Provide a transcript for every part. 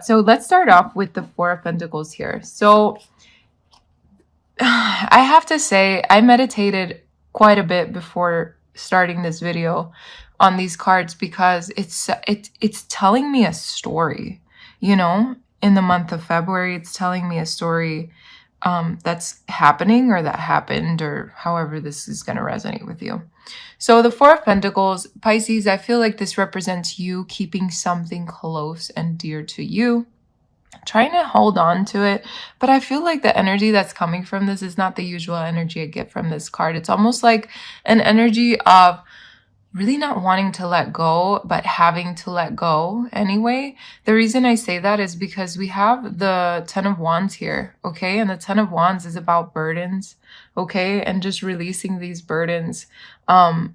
So let's start off with the Four of Pentacles here. So I have to say, I meditated quite a bit before starting this video on these cards because it's telling me a story, you know. In the month of February, it's telling me a story that's happening or that happened, or however this is going to resonate with you. So the Four of Pentacles, Pisces, I feel like this represents you keeping something close and dear to you, trying to hold on to it. But I feel like the energy that's coming from this is not the usual energy I get from this card. It's almost like an energy of really not wanting to let go, but having to let go anyway. The reason I say that is because we have the Ten of Wands here, okay? And the Ten of Wands is about burdens, okay? And just releasing these burdens, and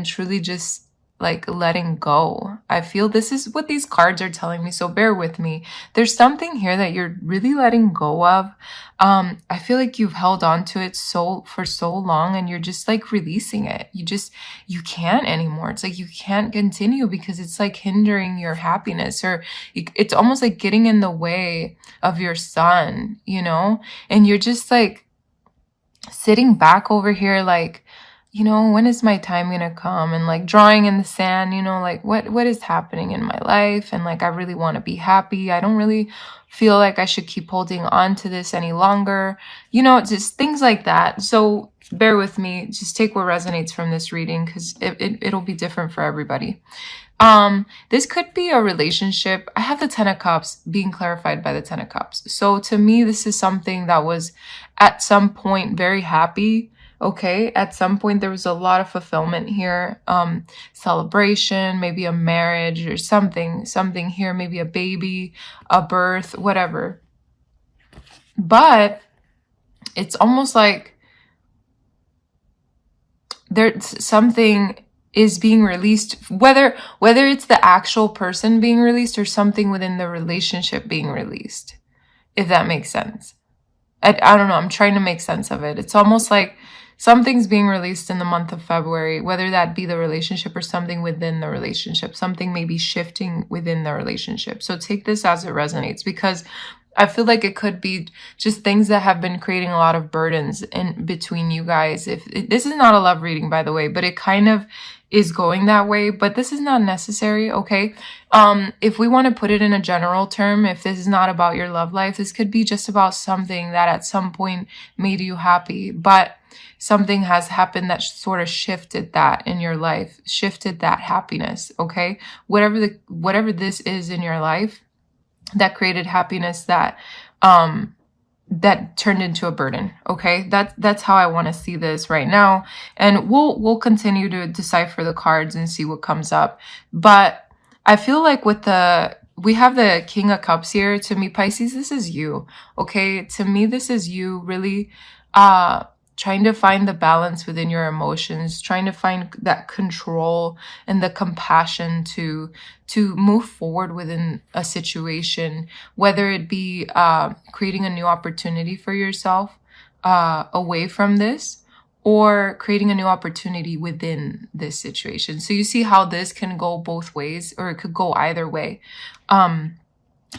truly just like letting go. I feel this is what these cards are telling me, so bear with me. There's something here that you're really letting go of. I feel like you've held on to it for so long, and you're just like releasing it. You can't anymore. It's like you can't continue because it's like hindering your happiness, or it's almost like getting in the way of your sun, you know? And you're just like sitting back over here like, you know, when is my time gonna come? And like drawing in the sand, you know, like what is happening in my life? And like, I really want to be happy. I don't really feel like I should keep holding on to this any longer. You know, just things like that. So bear with me. Just take what resonates from this reading, because it'll be different for everybody. This could be a relationship. I have the Ten of Cups being clarified by the Ten of Cups. So to me, this is something that was at some point very happy. Okay, at some point there was a lot of fulfillment here, celebration, maybe a marriage or something here, maybe a baby, a birth, whatever. But it's almost like there's something is being released, whether it's the actual person being released or something within the relationship being released, if that makes sense. I don't know, I'm trying to make sense of it. It's almost like something's being released in the month of February, whether that be the relationship or something within the relationship. Something may be shifting within the relationship. So take this as it resonates, because I feel like it could be just things that have been creating a lot of burdens in between you guys. This is not a love reading, by the way, but it kind of is going that way, but this is not necessary, okay? If we want to put it in a general term, if this is not about your love life, this could be just about something that at some point made you happy, but something has happened that sort of shifted that in your life, shifted that happiness, okay? Whatever this is in your life that created happiness that that turned into a burden, okay? That's how I want to see this right now. And we'll continue to decipher the cards and see what comes up. But I feel like we have the King of Cups here. To me, Pisces, this is you, okay? To me, this is you really trying to find the balance within your emotions, trying to find that control and the compassion to move forward within a situation, whether it be creating a new opportunity for yourself away from this, or creating a new opportunity within this situation. So you see how this can go both ways, or it could go either way.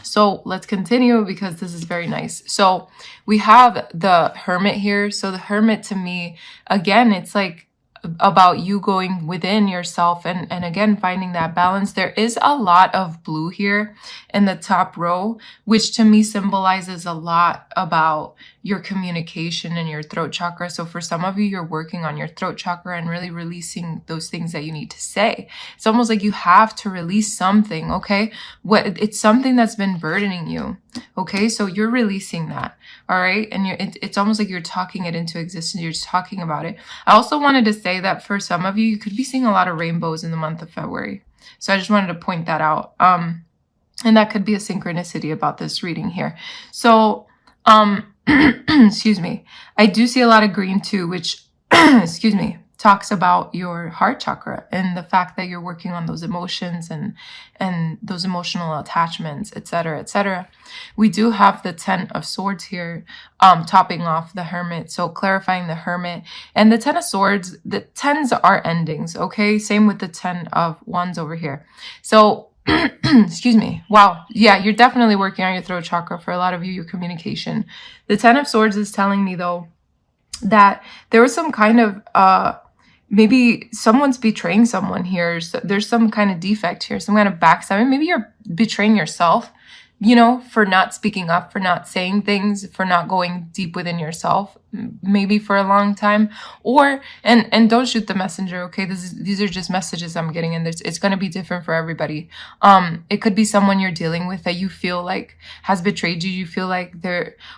So let's continue, because this is very nice. So we have the Hermit here. So the Hermit, to me, again, it's like about you going within yourself and again, finding that balance. There is a lot of blue here in the top row, which to me symbolizes a lot about your communication and your throat chakra. So for some of you, you're working on your throat chakra and really releasing those things that you need to say. It's almost like you have to release something, okay? It's something that's been burdening you, okay? So you're releasing that, all right? And it's almost like you're talking it into existence. You're just talking about it. I also wanted to say that for some of you, you could be seeing a lot of rainbows in the month of February. So I just wanted to point that out. And that could be a synchronicity about this reading here. So, excuse me, I do see a lot of green too, which, excuse me, talks about your heart chakra and the fact that you're working on those emotions and those emotional attachments, etc., etc. We do have the Ten of Swords here, topping off the Hermit. So clarifying the Hermit and the Ten of Swords, the tens are endings. Okay. Same with the Ten of Wands over here. So Excuse me. Wow. Yeah, you're definitely working on your throat chakra for a lot of you, your communication. The Ten of Swords is telling me, though, that there was some kind of maybe someone's betraying someone here. So there's some kind of defect here, some kind of backstabbing. Maybe you're betraying yourself, you know, for not speaking up, for not saying things, for not going deep within yourself, maybe for a long time. Or and don't shoot the messenger, okay? These are just messages I'm getting, and it's going to be different for everybody. It could be someone you're dealing with that you feel like has betrayed you. You feel like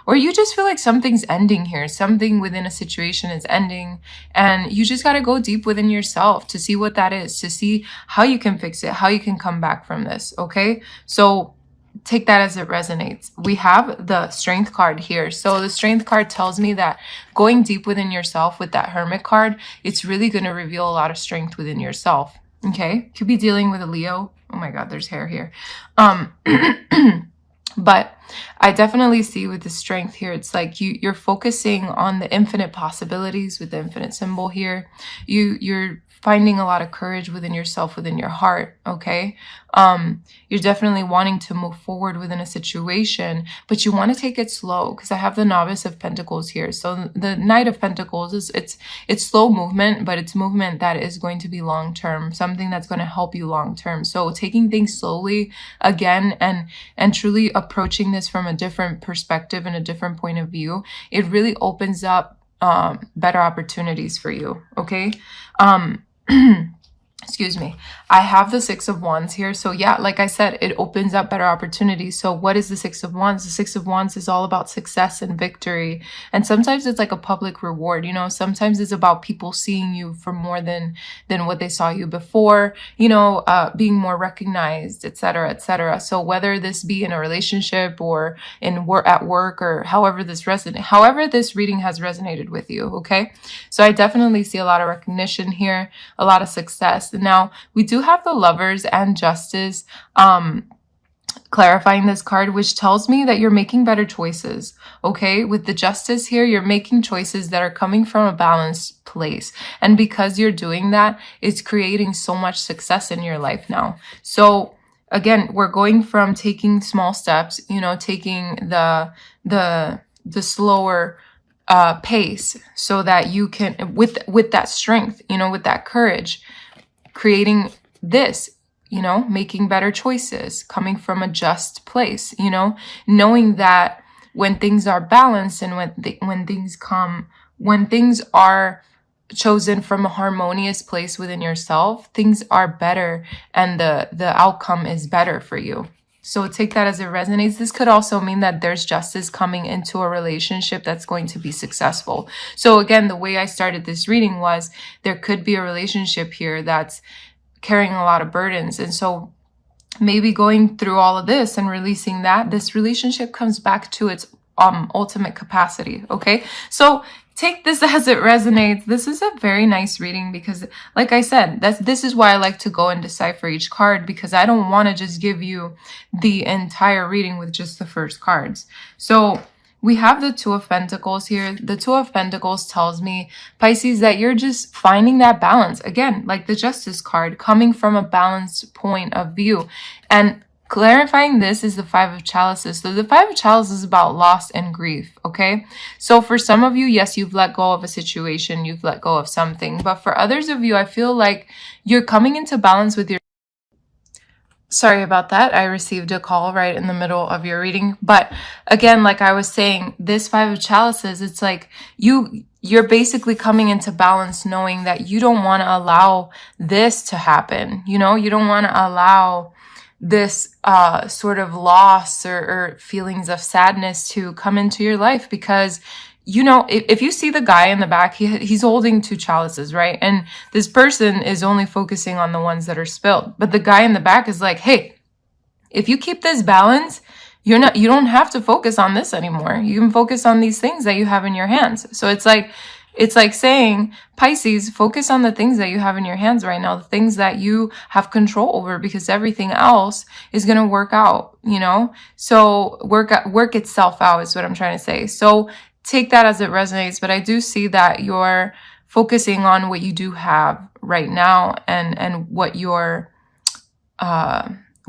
or you just feel like something's ending here. Something within a situation is ending, and you just got to go deep within yourself to see what that is, to see how you can fix it, how you can come back from this, okay? So take that as it resonates. We have the Strength card here. So the Strength card tells me that going deep within yourself with that Hermit card, it's really going to reveal a lot of strength within yourself. Okay? Could be dealing with a Leo. Oh my God, there's hair here. But I definitely see with the Strength here, it's like you're focusing on the infinite possibilities with the infinite symbol here. You're finding a lot of courage within yourself, within your heart, okay? You're definitely wanting to move forward within a situation, but you want to take it slow, because I have the Novice of Pentacles here. So the Knight of Pentacles is it's slow movement, but it's movement that is going to be long term, something that's going to help you long term. So taking things slowly again and truly approaching this from a different perspective and a different point of view, it really opens up better opportunities for you, okay? Excuse me. I have the Six of Wands here. So yeah, like I said, it opens up better opportunities. So what is the Six of Wands? The Six of Wands is all about success and victory. And sometimes it's like a public reward, you know, sometimes it's about people seeing you for more than what they saw you before, you know, being more recognized, etc., etc. So whether this be in a relationship or at work, or however this reading has resonated with you, okay? So I definitely see a lot of recognition here, a lot of success. Now, we do have the Lovers and Justice clarifying this card, which tells me that you're making better choices, okay? With the Justice here, you're making choices that are coming from a balanced place. And because you're doing that, it's creating so much success in your life now. So again, we're going from taking small steps, you know, taking the slower pace, so that you can, with that strength, you know, with that courage, creating this, you know, making better choices, coming from a just place, you know, knowing that when things are balanced and when things are chosen from a harmonious place within yourself, things are better and the outcome is better for you. So take that as it resonates. This could also mean that there's justice coming into a relationship that's going to be successful. So again, the way I started this reading was there could be a relationship here that's carrying a lot of burdens. And so maybe going through all of this and releasing that, this relationship comes back to its ultimate capacity, okay? So take this as it resonates. This is a very nice reading because, like I said, this is why I like to go and decipher each card, because I don't want to just give you the entire reading with just the first cards. So we have the Two of Pentacles here. The Two of Pentacles tells me, Pisces, that you're just finding that balance. Again, like the Justice card, coming from a balanced point of view. And clarifying this is the Five of Chalices. So the Five of Chalices is about loss and grief, okay? So for some of you, yes, you've let go of a situation, you've let go of something. But for others of you, I feel like you're coming into balance with your... Sorry about that. I received a call right in the middle of your reading. But again, like I was saying, this Five of Chalices, it's like you're basically coming into balance, knowing that you don't want to allow this to happen. You know, you don't want to allow this sort of loss or feelings of sadness to come into your life, because, you know, if you see the guy in the back, he's holding two chalices, right? And this person is only focusing on the ones that are spilled. But the guy in the back is like, hey, if you keep this balance, you don't have to focus on this anymore. You can focus on these things that you have in your hands. So it's like saying, Pisces, focus on the things that you have in your hands right now, the things that you have control over, because everything else is going to work out, you know? So work itself out is what I'm trying to say. So take that as it resonates. But I do see that you're focusing on what you do have right now and what you're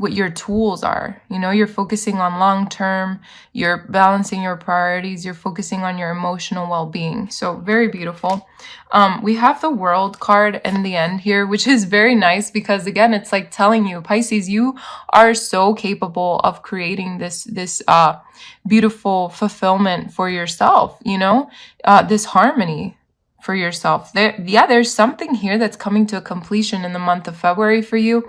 your tools are. You know, you're focusing on long term, you're balancing your priorities, you're focusing on your emotional well-being. So very beautiful. We have the World card in the end here, which is very nice because again, it's like telling you, Pisces, you are so capable of creating this beautiful fulfillment for yourself, you know, this harmony for yourself. There's something here that's coming to a completion in the month of February for you,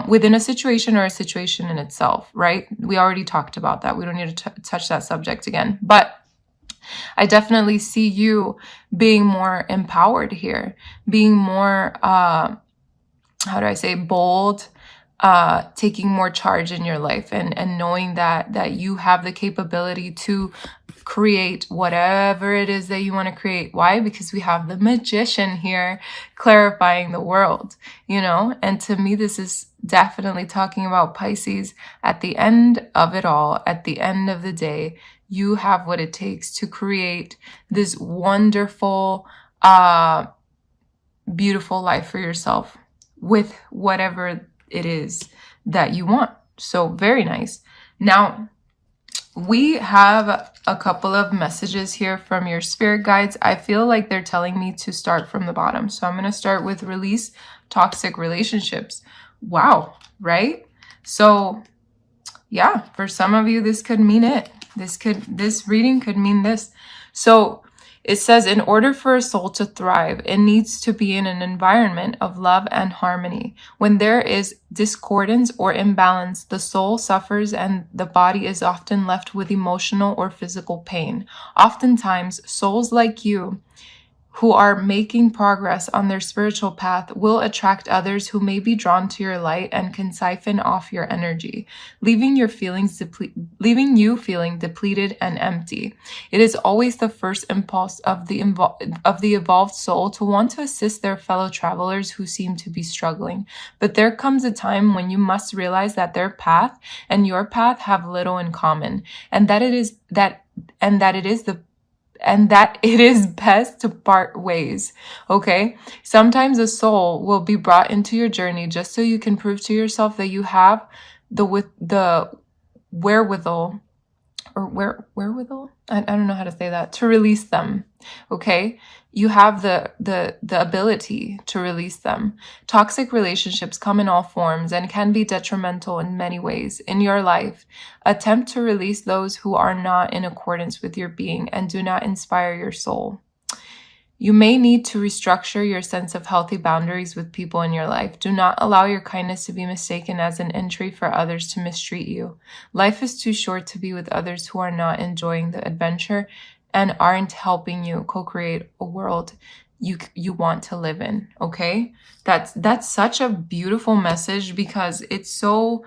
within a situation or a situation in itself, right? We already talked about that. We don't need to touch that subject again, but I definitely see you being more empowered here, being more, how do I say, bold, taking more charge in your life, and knowing that you have the capability to create whatever it is that you want to create. Why? Because we have the Magician here clarifying the world, you know? And to me, this is definitely talking about Pisces. At the end of it all, at the end of the day, you have what it takes to create this wonderful, beautiful life for yourself with whatever it is that you want. So very nice. Now, we have a couple of messages here from your spirit guides. I feel like they're telling me to start from the bottom. So I'm going to start with release toxic relationships. Wow, right? So yeah, for some of you, this could mean it. This reading could mean this. So it says, in order for a soul to thrive, it needs to be in an environment of love and harmony. When there is discordance or imbalance, the soul suffers and the body is often left with emotional or physical pain. Oftentimes, souls like you who are making progress on their spiritual path will attract others who may be drawn to your light and can siphon off your energy, leaving you feeling depleted and empty. It is always the first impulse of the evolved soul to want to assist their fellow travelers who seem to be struggling. But there comes a time when you must realize that their path and your path have little in common, and that it is best to part ways, okay? Sometimes a soul will be brought into your journey just so you can prove to yourself that you have the wherewithal, wherewithal? I don't know how to say that, to release them, okay? You have the ability to release them. Toxic relationships come in all forms and can be detrimental in many ways in your life. Attempt to release those who are not in accordance with your being and do not inspire your soul. You may need to restructure your sense of healthy boundaries with people in your life. Do not allow your kindness to be mistaken as an entry for others to mistreat you. Life is too short to be with others who are not enjoying the adventure and aren't helping you co-create a world you want to live in, okay? That's such a beautiful message because it's so...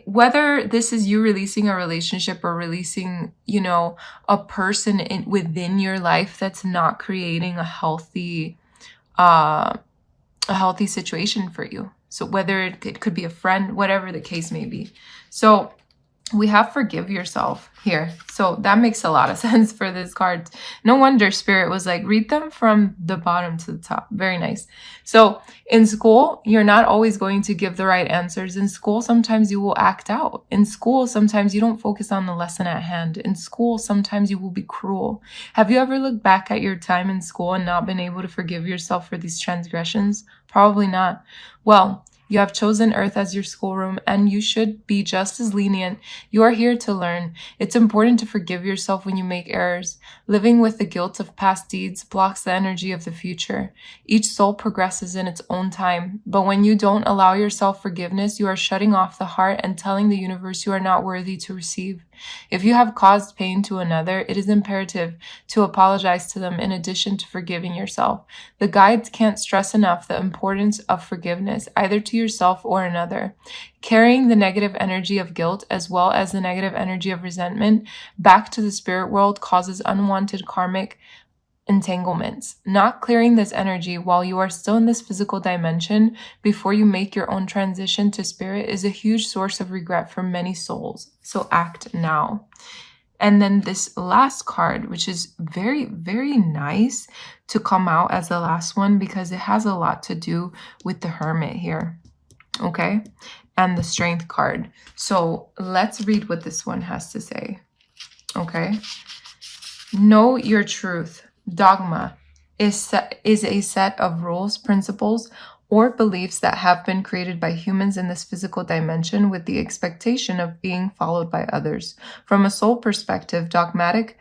whether this is you releasing a relationship or releasing, you know, a person within your life that's not creating a healthy situation for you. So whether it could be a friend, whatever the case may be. So we have forgive yourself here. So that makes a lot of sense for this card. No wonder Spirit was like, read them from the bottom to the top. Very nice. So in school, you're not always going to give the right answers. In school, sometimes you will act out. In school, sometimes you don't focus on the lesson at hand. In school, sometimes you will be cruel. Have you ever looked back at your time in school and not been able to forgive yourself for these transgressions? Probably not. Well, you have chosen Earth as your schoolroom, and you should be just as lenient. You are here to learn. It's important to forgive yourself when you make errors. Living with the guilt of past deeds blocks the energy of the future. Each soul progresses in its own time, but when you don't allow yourself forgiveness, you are shutting off the heart and telling the universe you are not worthy to receive. If you have caused pain to another, it is imperative to apologize to them in addition to forgiving yourself. The guides can't stress enough the importance of forgiveness, either to yourself or another. Carrying the negative energy of guilt as well as the negative energy of resentment back to the spirit world causes unwanted karmic entanglements. Not clearing this energy while you are still in this physical dimension before you make your own transition to spirit is a huge source of regret for many souls. So act now. And then this last card, which is very, very nice to come out as the last one because it has a lot to do with the Hermit here. Okay. and the Strength card. So let's read what this one has to say. Okay. Know your truth. Dogma is a set of rules, principles, or beliefs that have been created by humans in this physical dimension with the expectation of being followed by others. From a soul perspective, dogmatic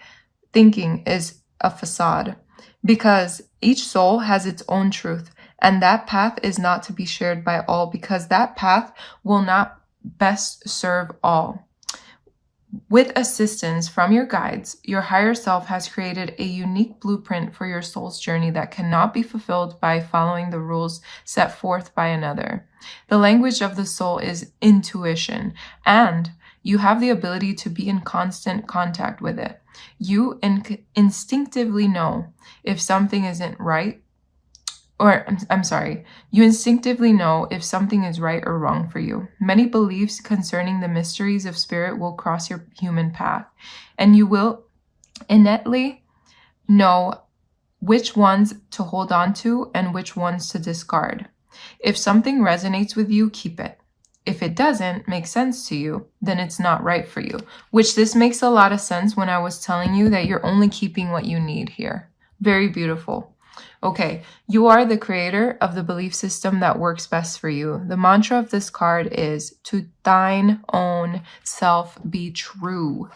thinking is a facade because each soul has its own truth, and that path is not to be shared by all because that path will not best serve all. With assistance from your guides, your higher self has created a unique blueprint for your soul's journey that cannot be fulfilled by following the rules set forth by another. The language of the soul is intuition, and you have the ability to be in constant contact with it. You instinctively know if something isn't right, you instinctively know if something is right or wrong for you. Many beliefs concerning the mysteries of spirit will cross your human path, and you will innately know which ones to hold on to and which ones to discard. If something resonates with you, keep it. If it doesn't make sense to you, then it's not right for you, which this makes a lot of sense when I was telling you that you're only keeping what you need here. Very beautiful. Okay, you are the creator of the belief system that works best for you. The mantra of this card is, to thine own self be true.